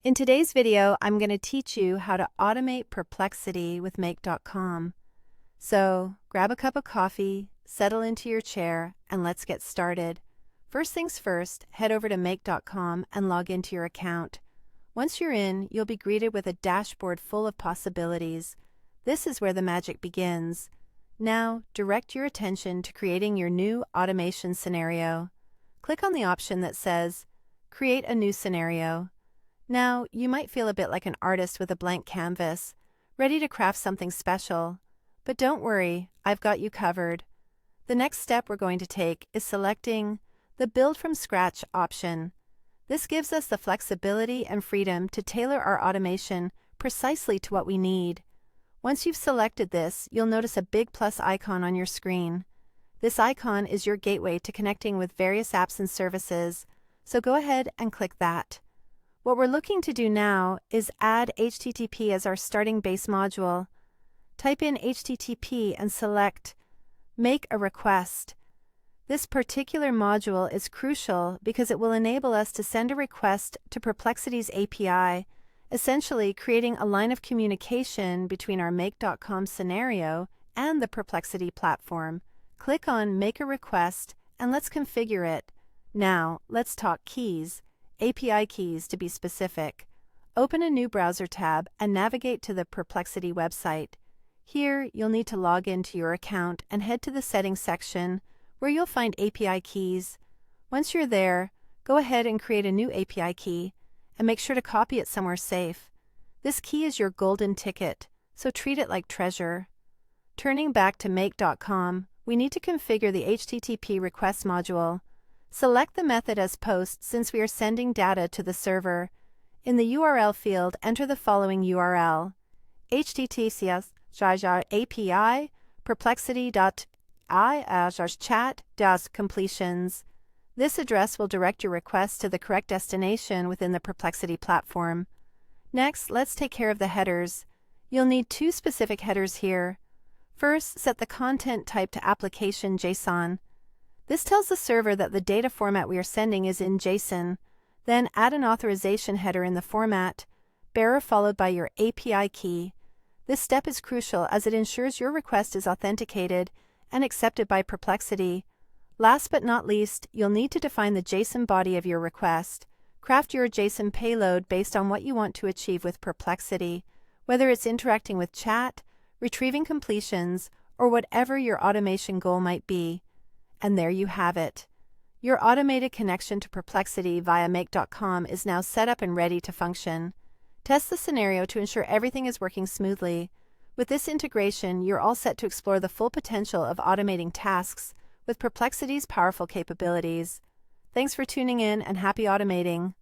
In today's video, I'm going to teach you how to automate Perplexity with Make.com. So grab a cup of coffee, settle into your chair, and let's get started. First things first, head over to Make.com and log into your account. Once you're in, you'll be greeted with a dashboard full of possibilities. This is where the magic begins. Now, direct your attention to creating your new automation scenario. Click on the option that says, Create a new scenario. Now, you might feel a bit like an artist with a blank canvas, ready to craft something special. But don't worry, I've got you covered. The next step we're going to take is selecting the Build from Scratch option. This gives us the flexibility and freedom to tailor our automation precisely to what we need. Once you've selected this, you'll notice a big plus icon on your screen. This icon is your gateway to connecting with various apps and services, so go ahead and click that. What we're looking to do now is add HTTP as our starting base module. Type in HTTP and select Make a Request. This particular module is crucial because it will enable us to send a request to Perplexity's API, essentially creating a line of communication between our Make.com scenario and the Perplexity platform. Click on Make a Request and let's configure it. Now, let's talk keys. API keys to be specific. Open a new browser tab and navigate to the Perplexity website. Here, you'll need to log into your account and head to the Settings section where you'll find API keys. Once you're there, go ahead and create a new API key and make sure to copy it somewhere safe. This key is your golden ticket, so treat it like treasure. Turning back to Make.com, we need to configure the HTTP request module. Select the method as POST since we are sending data to the server. In the URL field, enter the following URL: https://api perplexity.i/chat-completions. This address will direct your request to the correct destination within the Perplexity platform. Next, let's take care of the headers. You'll need two specific headers here. First, set the content type to application JSON. This tells the server that the data format we are sending is in JSON. Then add an authorization header in the format, bearer followed by your API key. This step is crucial as it ensures your request is authenticated and accepted by Perplexity. Last but not least, you'll need to define the JSON body of your request. Craft your JSON payload based on what you want to achieve with Perplexity, whether it's interacting with chat, retrieving completions, or whatever your automation goal might be. And there you have it. Your automated connection to Perplexity via Make.com is now set up and ready to function. Test the scenario to ensure everything is working smoothly. With this integration, you're all set to explore the full potential of automating tasks with Perplexity's powerful capabilities. Thanks for tuning in and happy automating.